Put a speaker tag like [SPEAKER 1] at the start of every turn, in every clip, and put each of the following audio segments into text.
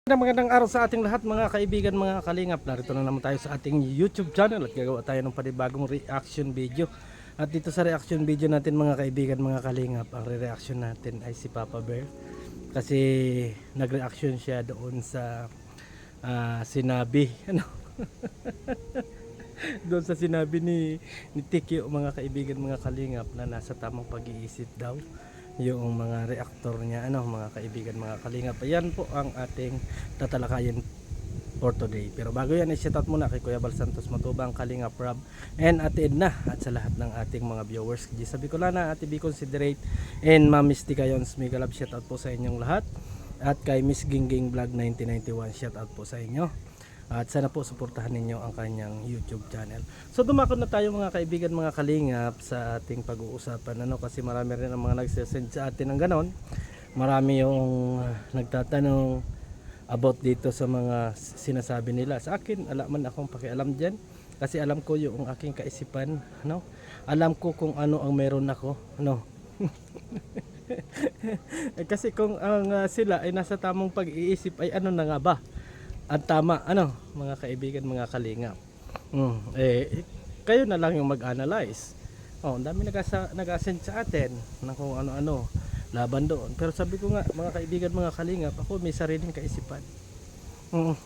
[SPEAKER 1] Magandang araw sa ating lahat mga kaibigan, mga kalingap. Narito na naman tayo sa ating YouTube channel at gagawa tayo ng panibagong reaction video. At dito sa reaction video natin mga kaibigan, mga kalingap, ang re-reaction natin ay si Papa Bear. Kasi nag-reaction siya doon sa sinabi doon sa sinabi ni Tikyo, mga kaibigan, mga kalingap, na nasa tamang pag-iisip daw yung mga reactor niya, mga kaibigan, mga kalingap. Ayan po ang ating tatalakayin for today. Pero bago yan, i-shoutout muna kay Kuya Bal Santos Matubang, Kalingap Rob, and Ate Edna, at sa lahat ng ating mga viewers. Gisa Bicolana, Ate B Considerate, and Ma'am Miss Ticayons, mega love shoutout po sa inyong lahat. At kay Miss Gingging Vlog 1991, shoutout po sa inyo. At sana po suportahan ninyo ang kanyang YouTube channel. So dumakot na tayo mga kaibigan, mga kalingap, sa ating pag-uusapan, kasi marami rin ang mga nagsasend sa atin ng ganon. Marami yung nagtatanong about dito sa mga sinasabi nila. Sa akin, alaman akong pakialam dyan, kasi alam ko yung aking kaisipan, alam ko kung ano ang meron ako, kasi kung ang sila ay nasa tamang pag-iisip, ay ano na nga ba at tama, mga kaibigan, mga kalingap. Kayo na lang yung mag-analyze. Ang dami nag-send sa atin na kung ano-ano laban doon. Pero sabi ko nga, mga kaibigan, mga kalingap, ako may sariling kaisipan.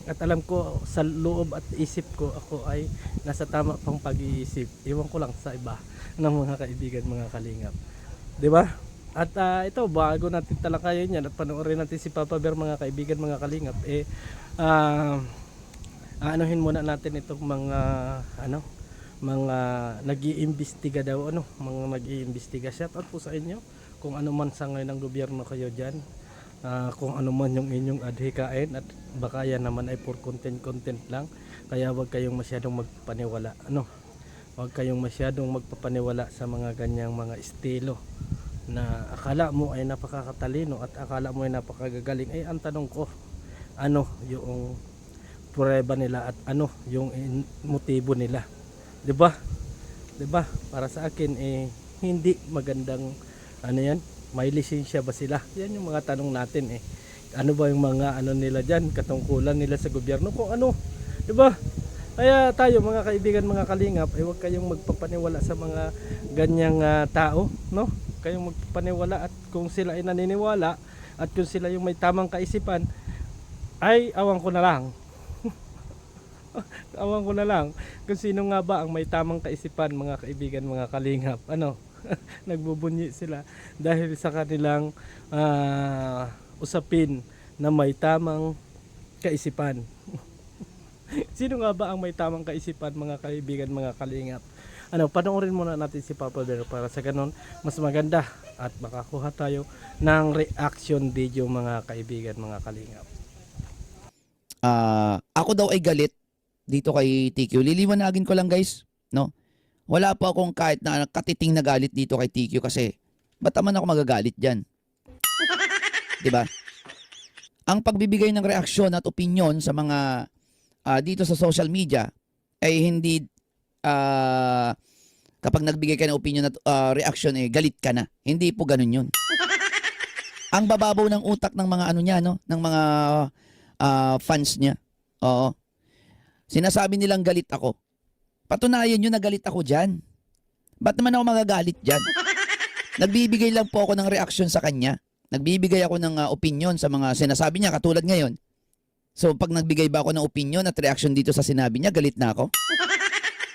[SPEAKER 1] At alam ko sa loob at isip ko, ako ay nasa tama pang pag-iisip. Iwan ko lang sa iba ng mga kaibigan, mga kalingap. 'Di ba? At ito, bago natin talakayin yan at panoorin natin si Papa Bear, mga kaibigan, mga kalingap, anuhin muna natin itong mga nag-iimbestiga daw, mga nag-iimbestiga. Shout out po sa inyo kung ano man sa ngayon ng gobyerno kayo dyan, kung ano man yung inyong adhikain, at baka yan naman ay for content lang, kaya wag kayong masyadong magpapaniwala, wag kayong masyadong magpapaniwala sa mga ganyang mga estilo na akala mo ay napakakatalino at akala mo ay napakagagaling. Ay ang tanong ko, ano yung prueba nila at ano yung motibo nila? 'Di ba? 'Di ba? Para sa akin hindi magandang yan, may lisensya ba sila? Yan yung mga tanong natin. Ano ba yung mga nila diyan, katungkulan nila sa gobyerno, kung ano, 'di ba? Kaya tayo mga kaibigan, mga kalingap, ay huwag kayong magpapaniwala sa mga ganyang tao, kayong magpapaniwala, at kung sila ay naniniwala at kung sila yung may tamang kaisipan, ay awan ko na lang. Awan ko na lang kung sino nga ba ang may tamang kaisipan, mga kaibigan, mga kalingap. Nagbubunyi sila dahil sa kanilang usapin na may tamang kaisipan. Sino nga ba ang may tamang kaisipan, mga kaibigan, mga kalingap? Panoorin muna natin si Papa Bear para sa ganon mas maganda at makakuha tayo ng reaction video, mga kaibigan, mga kalingap.
[SPEAKER 2] Ako daw ay galit dito kay TQ. Liliwanagin ko lang, guys, no? Wala po akong kahit na katiting na galit dito kay TQ, kasi ba't naman ako magagalit diyan? 'Di ba? Ang pagbibigay ng reaksyon at opinion sa mga dito sa social media ay hindi kapag nagbigay ka ng opinion at reaction galit ka na. Hindi po ganun 'yun. Ang bababaw ng utak ng mga niya, ng mga fans niya. Oo. Sinasabi nilang galit ako. Patunayan nyo na galit ako dyan. Ba't naman ako magagalit dyan? Nagbibigay lang po ako ng reaction sa kanya. Nagbibigay ako ng opinion sa mga sinasabi niya, katulad ngayon. So pag nagbigay ba ako ng opinion at reaction dito sa sinabi niya, galit na ako?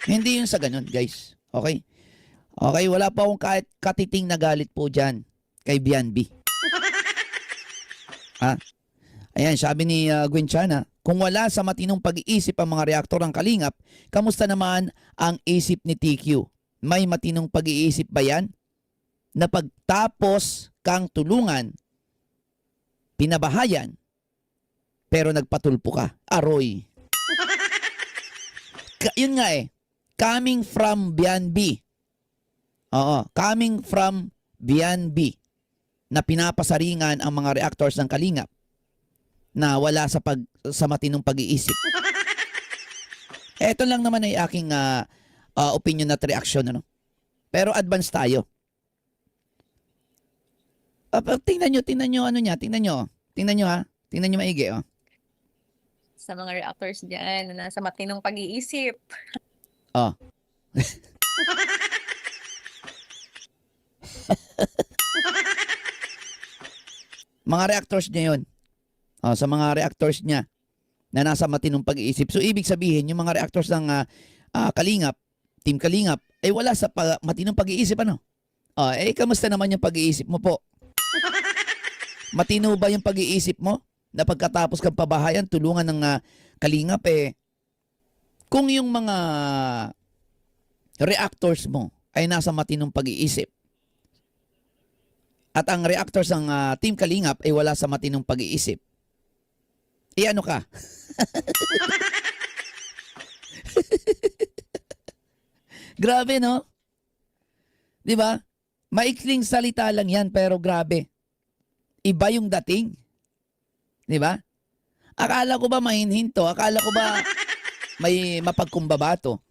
[SPEAKER 2] Hindi yun sa ganun, guys. Okay? Okay, wala pa akong kahit katiting na galit po dyan kay Bianbi. Ayan, sabi ni Gwen Chana, kung wala sa matinong pag-iisip ang mga reaktor ng Kalingap, kamusta naman ang isip ni TQ? May matinong pag-iisip ba yan? Na pagtapos kang tulungan, pinabahayan, pero nagpatulpo ka. Aroy. Yun nga coming from Bianbi. Oo, coming from Bianbi, na pinapasaringan ang mga reactors ng Kalingap na wala sa matinong pag-iisip. Ito lang naman ay aking opinion at reaction, Pero advance tayo. Tingnan nyo, tingnan nyo ha. Tingnan nyo maigi,
[SPEAKER 3] Sa mga reactors dyan na nasa matinong pag-iisip.
[SPEAKER 2] Oh. Mga reactors niya yun. Oh, sa mga reactors niya na nasa matinong pag-iisip. So, ibig sabihin, yung mga reactors ng Kalingap, Team Kalingap, ay wala sa matinong pag-iisip, ano? Oh, kamusta naman yung pag-iisip mo po? Matino ba yung pag-iisip mo? Na pagkatapos kang pabahayan, tulungan ng Kalingap, kung yung mga reactors mo ay nasa matinong pag-iisip, at ang reactors ng Team Kalingap ay wala sa matinong pag-iisip, ano ka? Grabe, no? Di ba? Maikling salita lang yan, pero grabe. Iba yung dating. Di ba? Akala ko ba mahinhinto? Akala ko ba may mapagkumbaba to?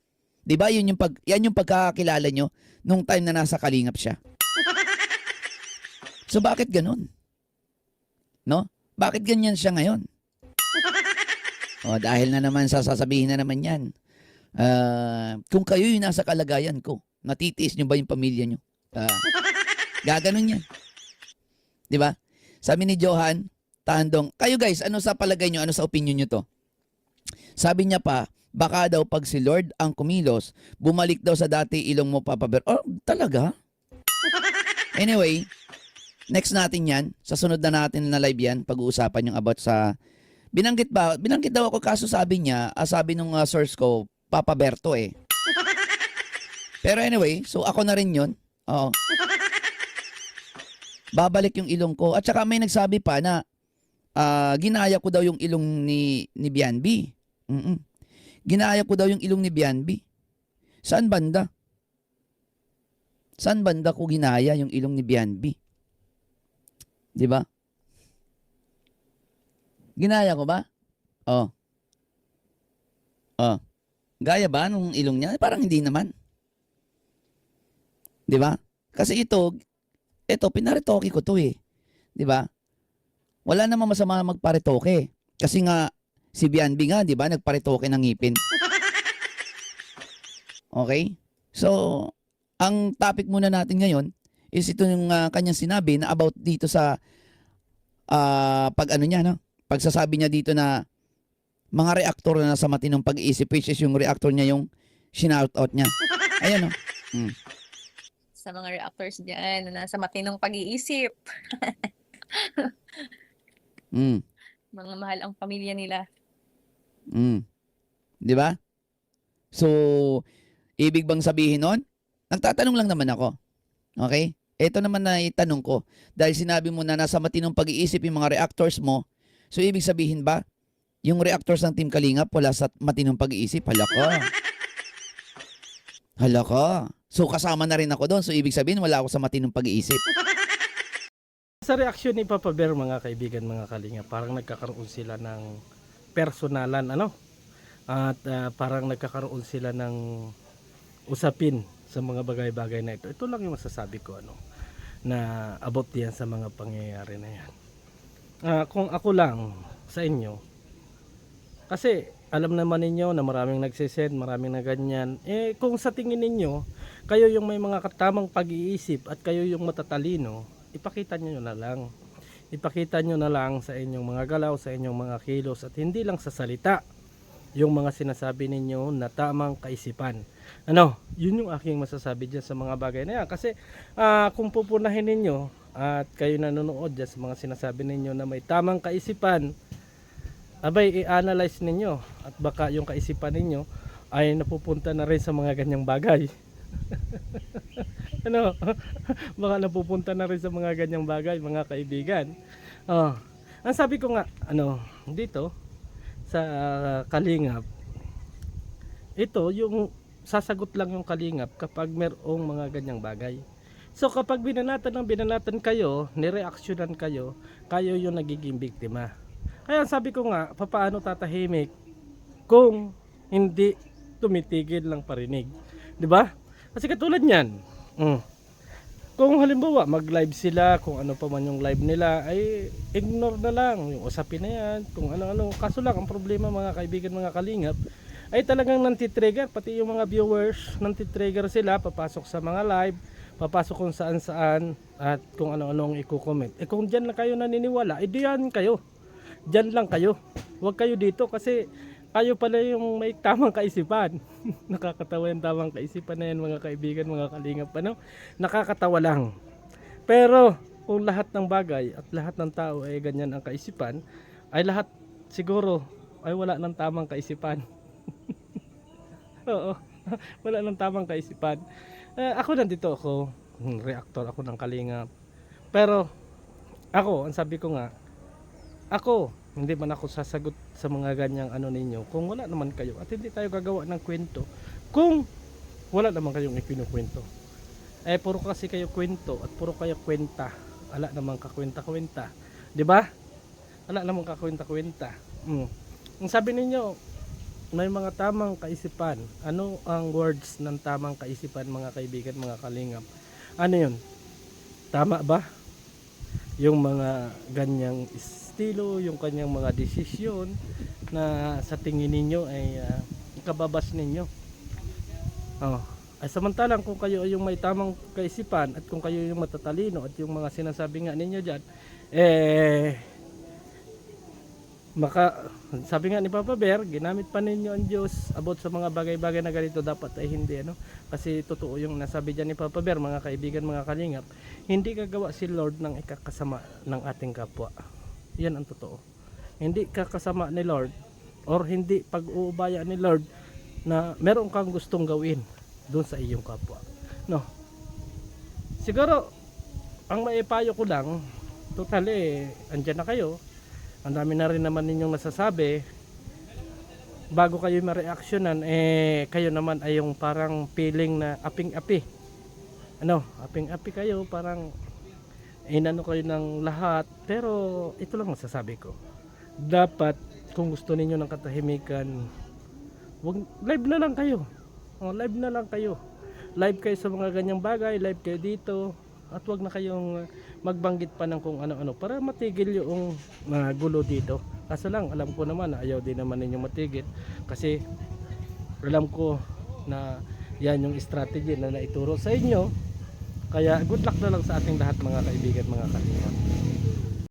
[SPEAKER 2] Di ba? Yan yung pagkakakilala nyo nung time na nasa Kalingap siya. So bakit ganun? No? Bakit ganyan siya ngayon? O dahil na naman sasabihin na naman yan. Kung kayo yung nasa kalagayan ko, natitiis nyo ba yung pamilya nyo? Gaganon yan. Di ba? Sabi ni Johan Tandong, kayo guys, ano sa palagay nyo? Ano sa opinion nyo to? Sabi niya pa, baka daw pag si Lord ang kumilos, bumalik daw sa dati ilong mo, Papa Bear. Oh, talaga? Anyway, next natin yan. Sa sunod na natin na live yan, pag-uusapan yung about sa... Binanggit daw ako, kaso sabi niya, sabi nung source ko, Papa Berto Pero anyway, so ako na rin yun. Oo. Babalik yung ilong ko. At saka may nagsabi pa na ginaya ko daw yung ilong ni Bianbi. Ginaya ko daw yung ilong ni Bianbi. Saan banda? Saan banda ko ginaya yung ilong ni Bianbi? Di ba? Ginaya ko ba? Oh. Oh. Gaya ba nung ilong niya? Parang hindi naman. Di ba? Kasi ito pinaretoke ko to Di ba? Wala namang masama magparetoke. Kasi nga, si Bianbi nga, di ba, nagparetoke ng ngipin. Okay? So, ang topic muna natin ngayon is ito yung kanyang sinabi na about dito sa pagsasabi niya dito na mga reactor na nasa matinong pag-iisip, which is yung reactor niya yung shinout out niya. Ayan
[SPEAKER 3] Sa mga reactors dyan na nasa matinong pag-iisip. Mga mahal ang pamilya nila.
[SPEAKER 2] Di ba? So, ibig bang sabihin nun? Nagtatanong lang naman ako. Okay? Ito naman na itanong ko. Dahil sinabi mo na nasa matinong pag-iisip yung mga reactors mo, so ibig sabihin ba, yung reactors ng Team Kalingap wala sa matinong pag-iisip? Hala ka. So kasama na rin ako doon. So ibig sabihin wala ako sa matinong pag-iisip.
[SPEAKER 1] Sa reaksyon ni Papa Bear, mga kaibigan, mga Kalingap, parang nagkakaroon sila ng personalan, at parang nagkakaroon sila ng usapin sa mga bagay-bagay na ito. Ito lang yung masasabi ko na about yan sa mga pangyayari na yan. Kung ako lang sa inyo, kasi alam naman ninyo na maraming nagsisend, maraming na ganyan. Kung sa tingin ninyo, kayo yung may mga katamang pag-iisip at kayo yung matatalino, ipakita nyo na lang. Ipakita nyo na lang sa inyong mga galaw, sa inyong mga kilos, at hindi lang sa salita yung mga sinasabi ninyo na tamang kaisipan. Yun yung aking masasabi dyan sa mga bagay na yan. Kasi kung pupunahin ninyo at kayo nanonood dyan sa mga sinasabi ninyo na may tamang kaisipan, abay i-analyze ninyo at baka yung kaisipan ninyo ay napupunta na rin sa mga ganyang bagay. Baka napupunta na rin sa mga ganyang bagay, mga kaibigan. Ang sabi ko nga, dito sa Kalingap, ito yung sasagot lang yung Kalingap kapag merong mga ganyang bagay. So kapag binanatan kayo, nireaksyonan kayo, kayo yung nagiging biktima. Kaya sabi ko nga, papaano tatahimik kung hindi tumitigil ng parinig, 'di ba? Kasi katulad niyan. Kung halimbawa mag-live sila, kung ano pa man yung live nila, ay ignore na lang yung usapin na yan, kung ano-ano. Kaso lang ang problema mga kaibigan, mga kalingap, ay talagang nantitrigger, pati yung mga viewers, nantitrigger sila, papasok sa mga live, papasok kung saan saan, at kung ano-ano ang i-comment. Eh kung dyan lang kayo naniniwala, eh diyan kayo. Dyan lang kayo. Huwag kayo dito kasi kayo pala yung may tamang kaisipan. Nakakatawa yung tamang kaisipan na yan mga kaibigan, mga kalingap. Ano? Nakakatawa lang. Pero kung lahat ng bagay at lahat ng tao ay ganyan ang kaisipan, ay lahat siguro ay wala ng tamang kaisipan. Oo, wala ng tamang kaisipan. Ako nandito ako, reactor ako ng kalingap. Pero ako, ang sabi ko nga, ako, hindi man ako sasagot sa mga ganyang ano ninyo kung wala naman kayo at hindi tayo gagawa ng kwento kung wala naman kayong ipinukwento. Eh puro kasi kayo kwento at puro kayo kwenta. Wala naman kakwenta-kwenta, 'di ba? Wala naman kakwenta-kwenta. Ang sabi ninyo, may mga tamang kaisipan. Ano ang words ng tamang kaisipan mga kaibigan, mga kalingap? Ano 'yun? Tama ba? Yung mga ganyang estilo, yung kanyang mga desisyon na sa tingin ninyo ay kababas ninyo. Ay samantalang kung kayo ay yung may tamang kaisipan at kung kayo yung matatalino at yung mga sinasabi nga ninyo dyan, sabi nga ni Papa Bear, ginamit pa ninyo ang Diyos about sa mga bagay-bagay na ganito, dapat ay hindi kasi totoo yung nasabi dyan ni Papa Bear, mga kaibigan, mga kalingap, hindi gagawa si Lord ng ikakasama ng ating kapwa. Yan ang totoo. Hindi kakasama ni Lord or hindi pag-uubaya ni Lord na meron kang gustong gawin doon sa iyong kapwa. No. Siguro ang maipayo ko lang, totally andyan na kayo. Ang dami na rin naman ninyong nasasabi. Bago kayo ma-reactionan, kayo naman ay yung parang feeling na aping-api. Aping-api kayo, parang inano kayo ng lahat. Pero ito lang masasabi ko. Dapat kung gusto ninyo ng katahimikan, live na lang kayo. Live na lang kayo. Live kayo sa mga ganyang bagay, live kayo dito. At wag na kayong magbanggit pa ng kung ano-ano para matigil yung gulo dito. Kaso lang, alam ko naman na ayaw din naman ninyong matigil kasi alam ko na yan yung strategy na naituro sa inyo. Kaya good luck na lang sa ating lahat mga kaibigan, mga kalingap.